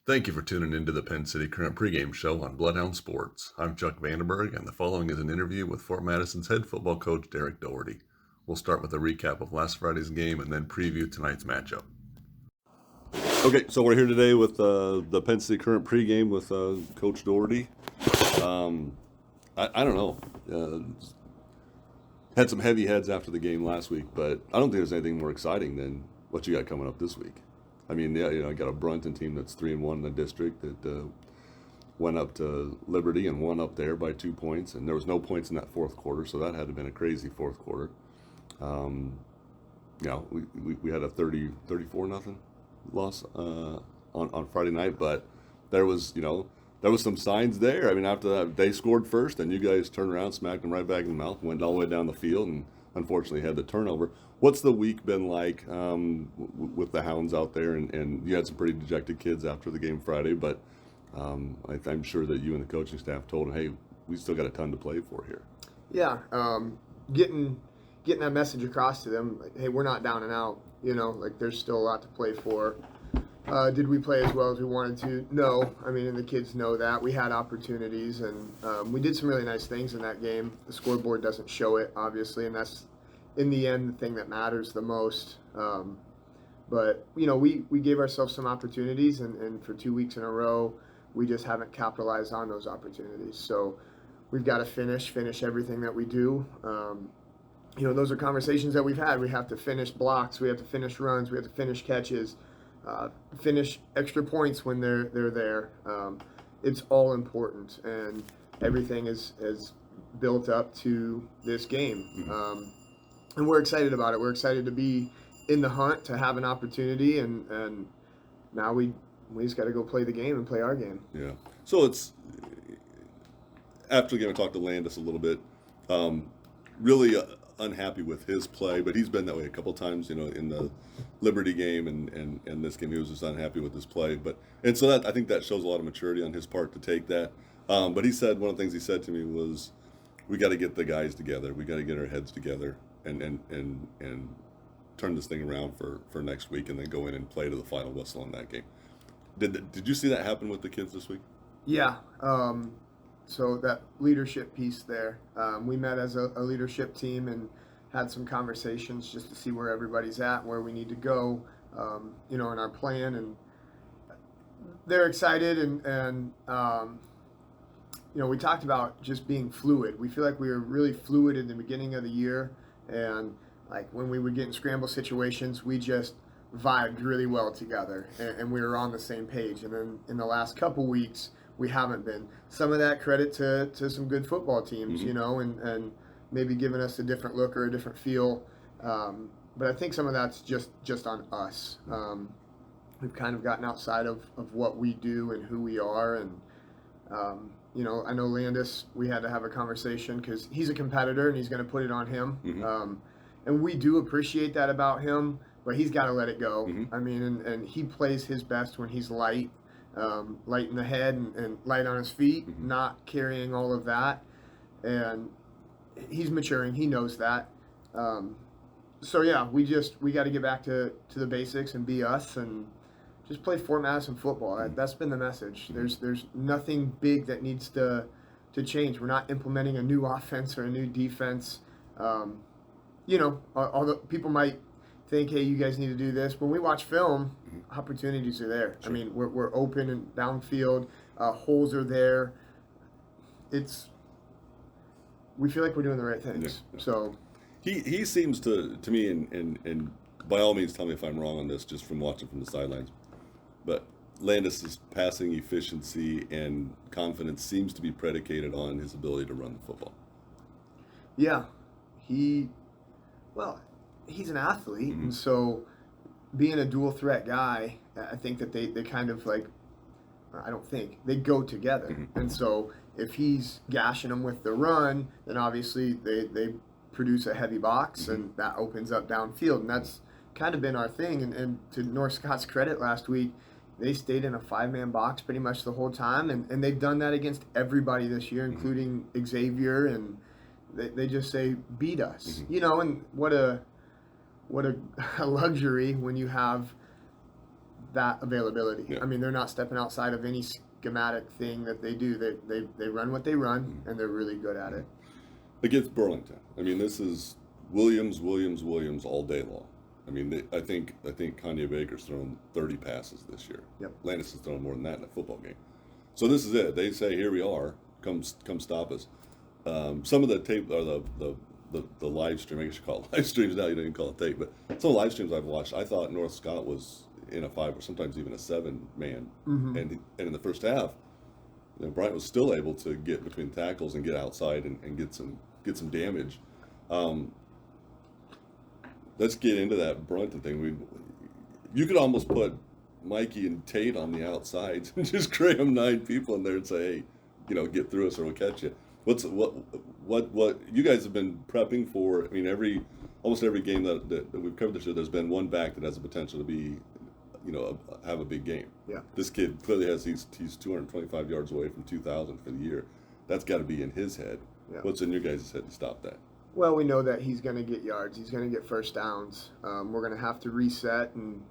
Thank you for tuning into the Penn City Current pregame show on Bloodhound Sports. I'm Chuck Vandenberg, and the following is an interview with Fort Madison's head football coach, Derek Doherty. We'll start with a recap of last Friday's game and then preview tonight's matchup. Okay, so we're here today with the Penn City Current pregame with Coach Doherty. I don't know. Had some heavy heads after the game last week, but I don't think there's anything more exciting than what you got coming up this week. I mean, yeah, I got a Burlington team that's 3-1 in the district that went up to Liberty and won up there by 2 points, and there was no points in that fourth quarter, so that had to have been a crazy fourth quarter. We had a 34 nothing loss on Friday night, but there was some signs there. I mean, after that, they scored first, and you guys turned around, smacked them right back in the mouth, went all the way down the field, and unfortunately had the turnover. What's the week been like with the Hounds out there? And you had some pretty dejected kids after the game Friday, but I'm sure that you and the coaching staff told them, hey, we still got a ton to play for here. Yeah, getting that message across to them, like, hey, we're not down and out. Like there's still a lot to play for. Did we play as well as we wanted to? No. I mean, and the kids know that. We had opportunities, and we did some really nice things in that game. The scoreboard doesn't show it, obviously, and that's, in the end, the thing that matters the most. But we gave ourselves some opportunities, and for 2 weeks in a row, we just haven't capitalized on those opportunities. So we've got to finish everything that we do. Those are conversations that we've had. We have to finish blocks. We have to finish runs. We have to finish catches. Finish extra points when they're there. It's all important, and everything is built up to this game. And we're excited about it. We're excited to be in the hunt, to have an opportunity, and now we just got to go play the game and play our game. Yeah. So it's after the game, I talked to Landis a little bit. Really unhappy with his play, but he's been that way a couple times. In the Liberty game and this game, he was just unhappy with his play. And so that I think that shows a lot of maturity on his part to take that. But he said one of the things he said to me was, "We got to get the guys together. We got to get our heads together and turn this thing around for next week, and then go in and play to the final whistle in that game." Did you see that happen with the kids this week? Yeah. So that leadership piece there, we met as a leadership team and had some conversations just to see where everybody's at, where we need to go, in our plan. And they're excited, and we talked about just being fluid. We feel like we were really fluid in the beginning of the year, and like when we would get in scramble situations, we just vibed really well together, and we were on the same page. And then in the last couple weeks, we haven't been. Some of that credit to some good football teams, and maybe giving us a different look or a different feel. But I think some of that's just on us. We've kind of gotten outside of what we do and who we are. And, I know Landis, we had to have a conversation because he's a competitor and he's going to put it on him. And we do appreciate that about him, but he's got to let it go. I mean, and he plays his best when he's light. Light in the head and light on his feet, not carrying all of that. And he's maturing. He knows that. So yeah, we got to get back to the basics and be us and just play Fort Madison football. That's been the message. There's nothing big that needs to change. We're not implementing a new offense or a new defense. Although people might think, hey, you guys need to do this. When we watch film, opportunities are there. Sure. I mean, we're open and downfield. Holes are there. We feel like we're doing the right things. Yeah. So he seems to me, and by all means, tell me if I'm wrong on this, just from watching from the sidelines, but Landis' passing efficiency and confidence seems to be predicated on his ability to run the football. Yeah, he's an athlete, and so being a dual threat guy, I think that they kind of like, I don't think, they go together. And so if he's gashing them with the run, then obviously they produce a heavy box, and that opens up downfield. And that's kind of been our thing. And to North Scott's credit, last week, they stayed in a 5-man box pretty much the whole time. And they've done that against everybody this year, including Xavier. And they just say, beat us. And what a luxury when you have that availability. Yeah. I mean, they're not stepping outside of any schematic thing that they do. They run what they run, and they're really good at it. Against Burlington, I mean, this is Williams all day long. I mean, I think Kanye Baker's thrown 30 passes this year. Yep. Landis has thrown more than that in a football game. So this is it. They say, "Here we are. Come stop us." Some of the tape or the live stream. I guess you call it live streams now. You don't even call it tape, but some of the live streams I've watched, I thought North Scott was in a 5 or sometimes even a 7-man, and in the first half, Bryant was still able to get between tackles and get outside and get some damage. Let's get into that Brunton thing. You could almost put Mikey and Tate on the outsides and just cram 9 people in there and say, "Hey, get through us or we'll catch you." What you guys have been prepping for? I mean, almost every game that we've covered this year, there's been one back that has the potential to be, have a big game. Yeah. This kid clearly he's 225 yards away from 2,000 for the year. That's got to be in his head. Yeah. What's in your guys' head to stop that? Well, we know that he's going to get yards. He's going to get first downs. We're going to have to reset and,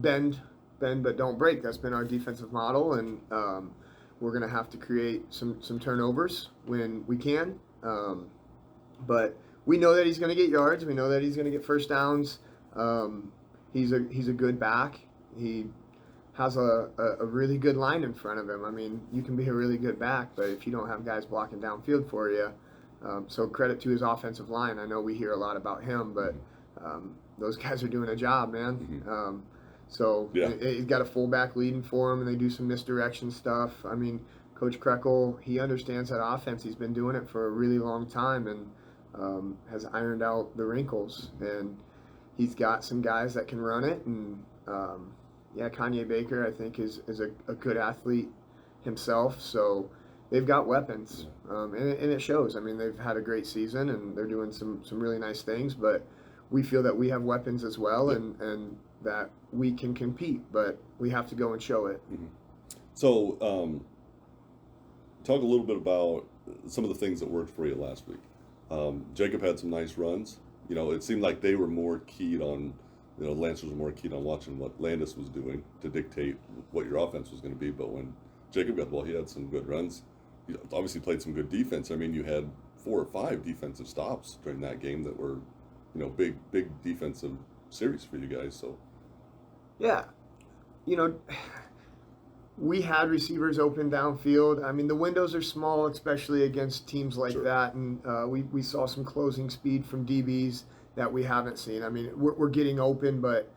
bend but don't break. That's been our defensive model, and we're going to have to create some turnovers when we can. But we know that he's going to get yards. We know that he's going to get first downs. He's a good back. He has a really good line in front of him. I mean, you can be a really good back, but if you don't have guys blocking downfield for you, so credit to his offensive line. I know we hear a lot about him, but those guys are doing a job, man. He's got a fullback leading for him, and they do some misdirection stuff. I mean, Coach Krekel, he understands that offense. He's been doing it for a really long time and has ironed out the wrinkles. And he's got some guys that can run it. And, Kanye Baker, I think, is a good athlete himself. So they've got weapons, and it shows. I mean, they've had a great season, and they're doing some really nice things. But we feel that we have weapons as well, and that we can compete. But we have to go and show it. Mm-hmm. So, talk a little bit about some of the things that worked for you last week. Jacob had some nice runs. It seemed like they were more keyed on, Lancers were more keyed on watching what Landis was doing to dictate what your offense was going to be. But when Jacob got the ball, he had some good runs. He obviously played some good defense. I mean, you had 4 or 5 defensive stops during that game that were, big defensive series for you guys. So, yeah, we had receivers open downfield. I mean, the windows are small, especially against teams like that, and we saw some closing speed from DBs that we haven't seen. I mean, we're getting open, but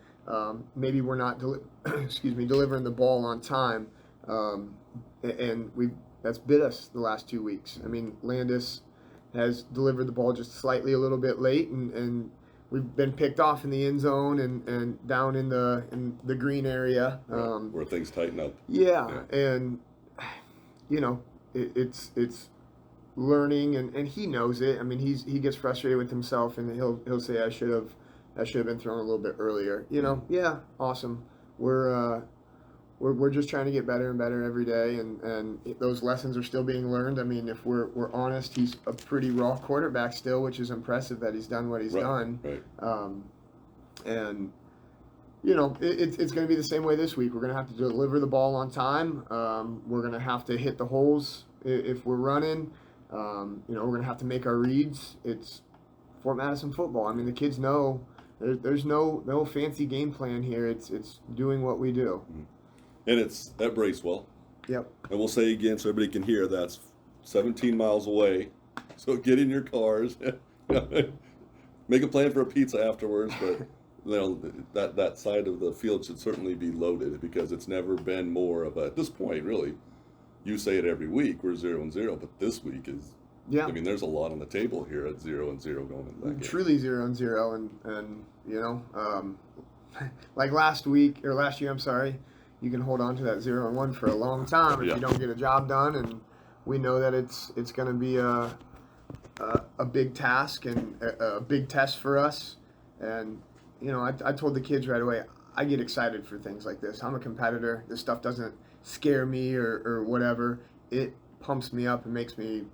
maybe we're not delivering the ball on time, and that's bit us the last 2 weeks. I mean, Landis has delivered the ball just slightly a little bit late, and we've been picked off in the end zone and down in the green area. Where things tighten up. Yeah. And, it's learning, and he knows it. I mean, he gets frustrated with himself, and he'll say, I should have been thrown a little bit earlier. Yeah, awesome. We're just trying to get better and better every day, and those lessons are still being learned. I mean, if we're honest, he's a pretty raw quarterback still, which is impressive that he's done what he's done. Right. And it's going to be the same way this week. We're going to have to deliver the ball on time. We're going to have to hit the holes if we're running. We're going to have to make our reads. It's Fort Madison football. I mean, the kids know there's no fancy game plan here. It's doing what we do. Mm-hmm. And it's at Bracewell. Yep. And we'll say again so everybody can hear, that's 17 miles away. So get in your cars. Make a plan for a pizza afterwards, but that side of the field should certainly be loaded because it's never been more of at this point, really, you say it every week, we're 0-0, but this week is, I mean, there's a lot on the table here at 0-0 going into that game. Truly 0-0, and like last year, I'm sorry, you can hold on to that 0-1 for a long time if you don't get a job done, and we know that it's going to be a big task and a big test for us. And I told the kids right away, I get excited for things like this. I'm a competitor. This stuff doesn't scare me or whatever. It pumps me up and makes me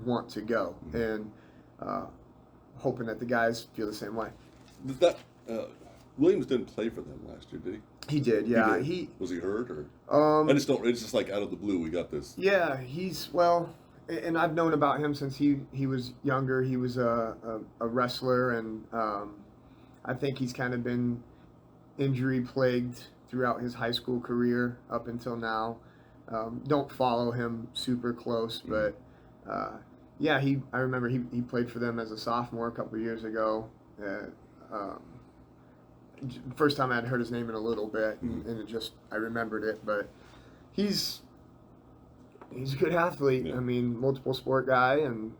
want to go. And hoping that the guys feel the same way. That Williams didn't play for them last year, did he? He did, yeah. He was he hurt or? I Um, just don't. It's just like out of the blue we got this. yeah, he's well, and I've known about him since he was younger. He was a wrestler, and I think he's kind of been injury plagued throughout his high school career up until now. Don't follow him super close, but yeah, I remember he played for them as a sophomore a couple of years ago. Um, First time I'd heard his name in a little bit, and it just I remembered it. But he's a good athlete. Yeah. I mean, multiple sport guy, and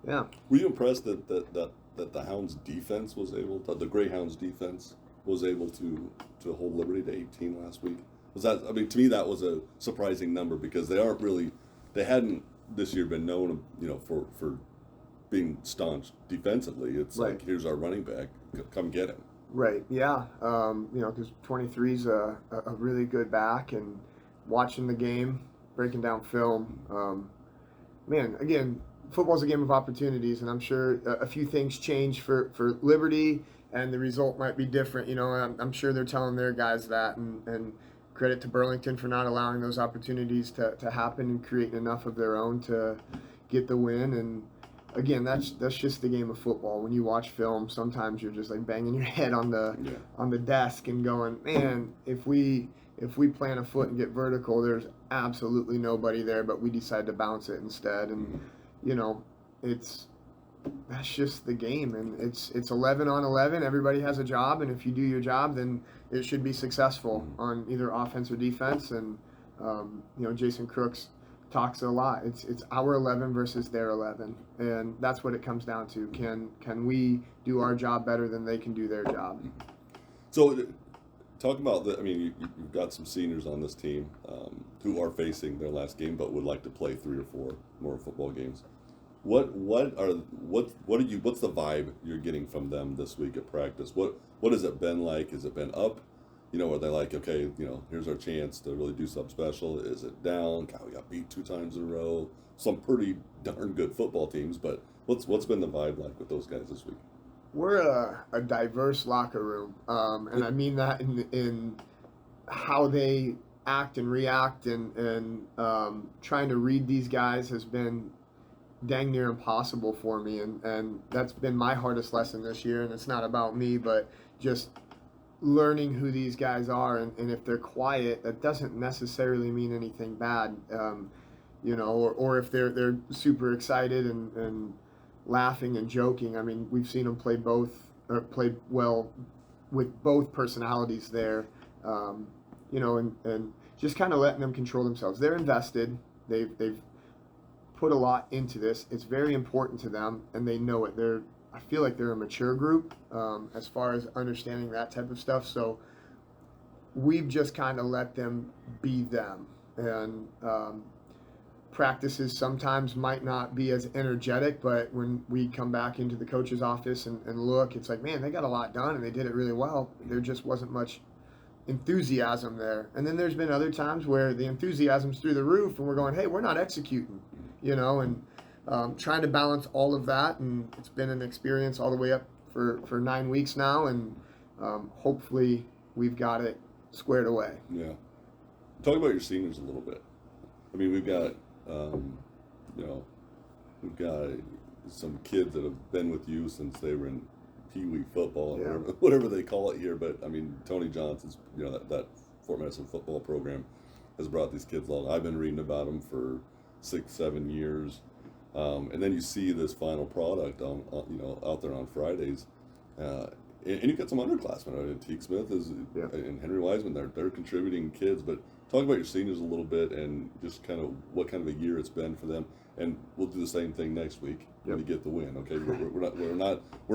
yeah. Were you impressed that the Hounds defense was able to, the Greyhounds defense was able to hold Liberty to 18 last week? Was that, I mean, to me that was a surprising number because they hadn't this year been known, for being staunch defensively. It's Right. like, here's our running back, come get him. Right. Yeah. Because 23 is a really good back, and watching the game, breaking down film, man. Again, football's a game of opportunities, and I'm sure a few things change for Liberty, and the result might be different. I'm sure they're telling their guys that, and credit to Burlington for not allowing those opportunities to happen and creating enough of their own to get the win. And again, that's just the game of football. When you watch film, sometimes you're just like banging your head on the desk and going, man, if we plant a foot and get vertical, there's absolutely nobody there, but we decide to bounce it instead. And that's just the game, and it's 11 on 11. Everybody has a job, and if you do your job, then it should be successful on either offense or defense. And Jason Crooks talks a lot. It's our 11 versus their 11, and that's what it comes down to. Can we do our job better than they can do their job? So, talk about the. I mean, you've got some seniors on this team who are facing their last game, but would like to play 3 or 4 more football games. What's the vibe you're getting from them this week at practice? What has it been like? Has it been up? Are they like, okay, here's our chance to really do something special? Is it down? God, we got beat 2 times in a row. Some pretty darn good football teams, but what's been the vibe like with those guys this week? We're a diverse locker room, and I mean that in how they act and react, and trying to read these guys has been dang near impossible for me, and that's been my hardest lesson this year. And it's not about me, but just learning who these guys are, and if they're quiet, that doesn't necessarily mean anything bad, or if they're super excited and laughing and joking. I mean, we've seen them play well with both personalities there, and just kind of letting them control themselves. They're invested. They've put a lot into this. It's very important to them, and they know it. I feel like they're a mature group as far as understanding that type of stuff. So we've just kind of let them be them, and practices sometimes might not be as energetic, but when we come back into the coach's office and look, it's like, man, they got a lot done and they did it really well. There just wasn't much enthusiasm there. And then there's been other times where the enthusiasm's through the roof and we're going, hey, we're not executing, and trying to balance all of that. And it's been an experience all the way up for 9 weeks now, and hopefully we've got it squared away. Yeah. Talk about your seniors a little bit. I mean, we've got some kids that have been with you since they were in Pee Wee football, Yeah. whatever they call it here. But I mean, Tony Johnson's, that Fort Madison football program has brought these kids along. I've been reading about them for 6-7 years, and then you see this final product on out there on Fridays, and you've got some underclassmen. Teague Smith and Henry Wiseman. They're contributing kids, but. Talk about your seniors a little bit and just kind of what kind of a year it's been for them, and we'll do the same thing next week when you get the win. Okay, we're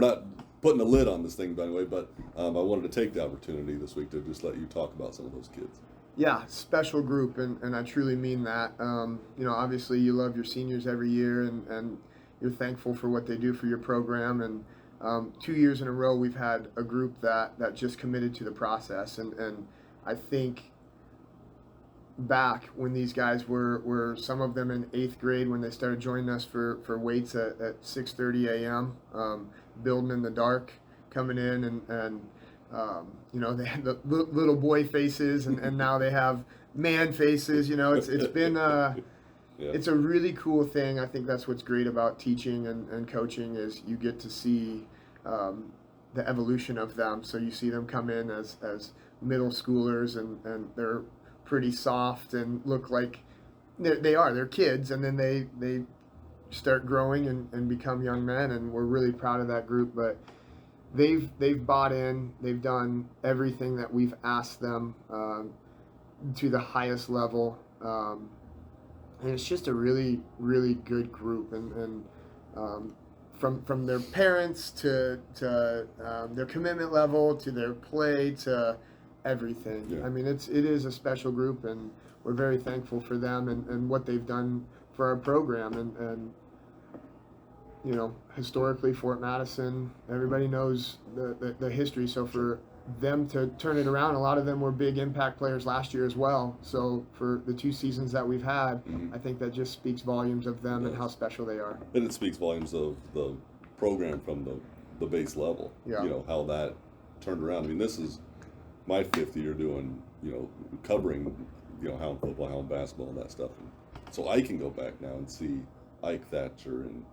not putting a lid on this thing, by the way, but I wanted to take the opportunity this week to just let you talk about some of those kids. Yeah, special group, and I truly mean that. Obviously you love your seniors every year, and you're thankful for what they do for your program. And 2 years in a row we've had a group that just committed to the process, and I think. Back when these guys were some of them in 8th grade when they started joining us for weights at 6:30 a.m. Building in the dark, coming in, and you know, they had the little boy faces, and now they have man faces. You know, it's been it's a really cool thing. I think that's what's great about teaching and coaching is you get to see the evolution of them. So you see them come in as middle schoolers, and they're pretty soft and look like they're kids, and then they start growing and become young men, and we're really proud of that group. But they've bought in, they've done everything that we've asked them to the highest level, and it's just a really, really good group. And from their parents to their commitment level to their play to everything. Yeah. I mean, it is a special group, and we're very thankful for them and what they've done for our program. And you know, historically, Fort Madison, everybody knows the history. So for them to turn it around, a lot of them were big impact players last year as well. So for the 2 seasons that we've had, I think that just speaks volumes of them and how special they are. And it speaks volumes of the program from the base level. Yeah. You know, how that turned around. I mean, this is my 5th year doing, you know, covering, you know, Hound football, Hound basketball, and that stuff. And so I can go back now and see Ike Thatcher and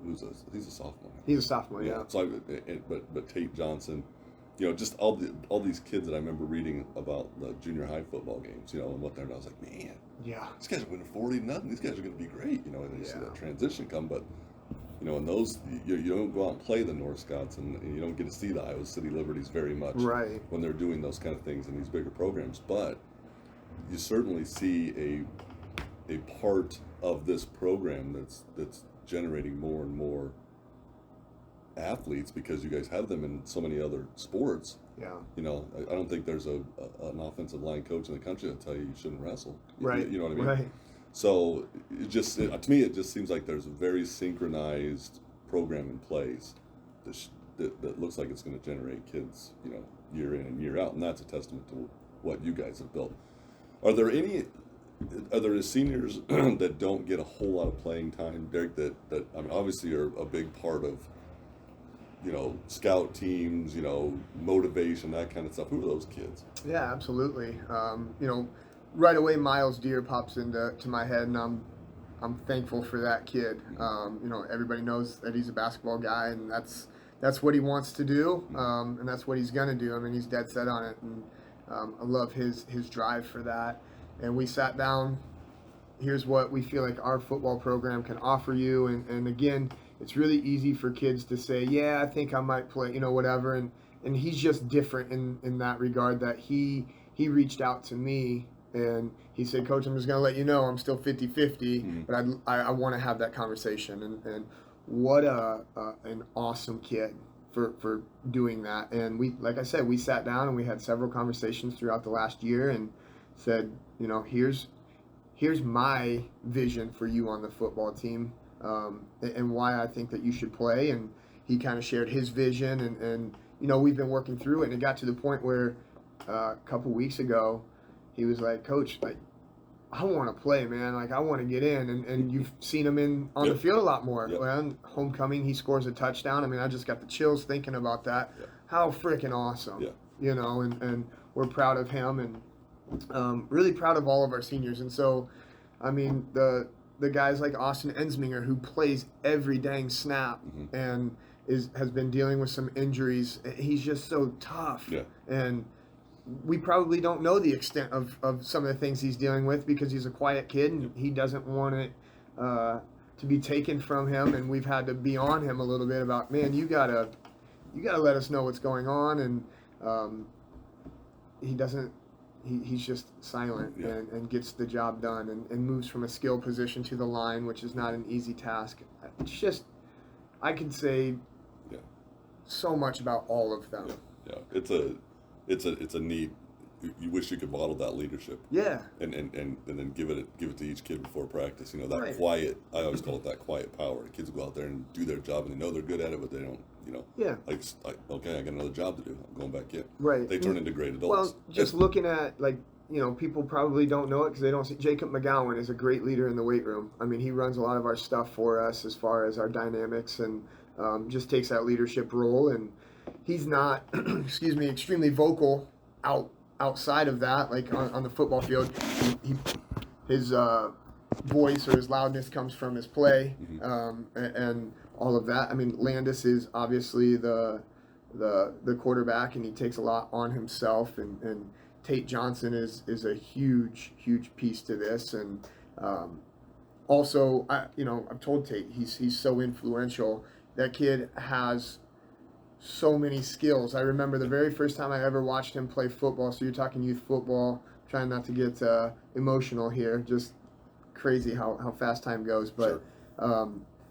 he's a sophomore. He's a sophomore, yeah. So but Tate Johnson, you know, just all these kids that I remember reading about the junior high football games, you know, and what they're. And I was like, man, yeah, these guys are winning 40-0. These guys are going to be great, you know. And you see that transition come, but you know, in those you don't go out and play the North Scots, and you don't get to see the Iowa City Liberties very much when they're doing those kind of things in these bigger programs. But you certainly see a part of this program that's generating more and more athletes because you guys have them in so many other sports. Yeah. You know, I don't think there's an offensive line coach in the country that'll tell you shouldn't wrestle. Right. You know what I mean? Right. So to me, it just seems like there's a very synchronized program in place that looks like it's going to generate kids, you know, year in and year out, and that's a testament to what you guys have built. Are there seniors that don't get a whole lot of playing time, Derek, that I mean, obviously are a big part of, you know, scout teams, you know, motivation, that kind of stuff? Who are those kids? Yeah, absolutely. You know, right away Miles Deere pops into my head, and I'm thankful for that kid. You know, everybody knows that he's a basketball guy, and that's what he wants to do, and that's what he's gonna do. I mean, he's dead set on it, and I love his drive for that. And we sat down, here's what we feel like our football program can offer you. And again, it's really easy for kids to say, yeah, I think I might play, you know, whatever. And he's just different in that regard, that he reached out to me and he said, Coach, I'm just going to let you know I'm still 50-50, but I want to have that conversation. And what an awesome kid for doing that. And we, like I said, we sat down and we had several conversations throughout the last year and said, you know, here's my vision for you on the football team, and why I think that you should play. And he kind of shared his vision, and you know, we've been working through it, and it got to the point where a couple weeks ago he was like, Coach, like, I want to play, man. Like, I want to get in, and you've seen him on the field a lot more. Yep. Well, homecoming, he scores a touchdown. I mean, I just got the chills thinking about that. Yep. How freaking awesome, you know, and we're proud of him, and really proud of all of our seniors. And so, I mean, the guys like Austin Ensminger, who plays every dang snap and has been dealing with some injuries. He's just so tough. Yeah. And we probably don't know the extent of some of the things he's dealing with because he's a quiet kid and he doesn't want it to be taken from him. And we've had to be on him a little bit about, man, you gotta let us know what's going on. And he doesn't. He's just silent and gets the job done and moves from a skill position to the line, which is not an easy task. It's just, I could say so much about all of them. Yeah. It's a neat. You wish you could model that leadership. Yeah. And then give it to each kid before practice. You know, that quiet. I always call it that quiet power. The kids go out there and do their job, and they know they're good at it, but they don't. You know. Yeah. Like okay, I got another job to do. I'm going back in. Right. They turn into great adults. Well, just looking at, like, you know, people probably don't know it because they don't see. Jacob McGowan is a great leader in the weight room. I mean, he runs a lot of our stuff for us as far as our dynamics, and just takes that leadership role. And he's not, excuse me, extremely vocal outside of that, like on the football field. His voice or his loudness comes from his play, and all of that. I mean, Landis is obviously the quarterback, and he takes a lot on himself, and Tate Johnson is a huge piece to this, and also I've told Tate he's so influential. That kid has so many skills. I remember the very first time I ever watched him play football. So you're talking youth football. Trying not to get emotional here. Just crazy how fast time goes. But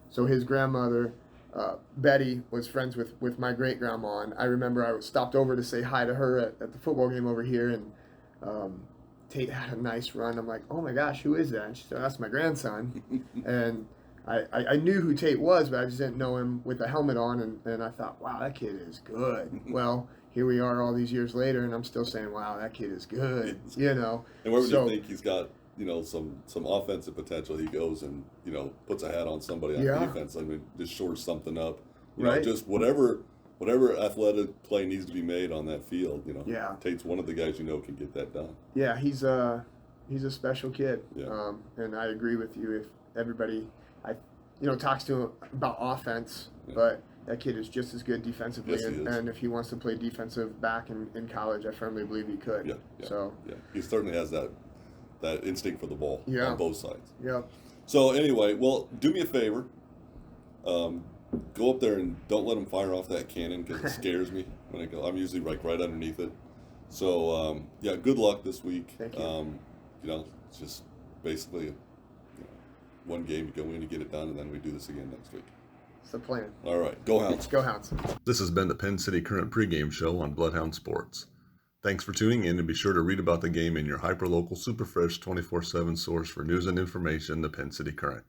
so his grandmother, Betty, was friends with my great grandma, and I remember I stopped over to say hi to her at the football game over here, and Tate had a nice run. I'm like, oh my gosh, who is that? And she said, that's my grandson. And I knew who Tate was, but I just didn't know him with the helmet on, and I thought, wow, that kid is good. Well, here we are all these years later, and I'm still saying, wow, that kid is good, And where would you think he's got, some offensive potential? He goes and, puts a hat on somebody on defense. I mean, just shores something up. Just whatever athletic play needs to be made on that field, Tate's one of the guys can get that done. Yeah, he's a special kid. Yeah. And I agree with you. If everybody talks to him about offense, but that kid is just as good defensively, Yes, and if he wants to play defensive back in college, I firmly believe he could. Yeah. So he certainly has that instinct for the ball on both sides. Yeah. So anyway, well, do me a favor. Go up there and don't let him fire off that cannon because it scares me when I go. I'm usually right underneath it. So good luck this week. Thank you. It's just basically one game to go in to get it done, and then we do this again next week. It's the plan. All right, go Hounds. Go Hounds. This has been the Penn City Current pregame show on Bloodhound Sports. Thanks for tuning in, and be sure to read about the game in your hyperlocal, super fresh, 24/7 source for news and information, the Penn City Current.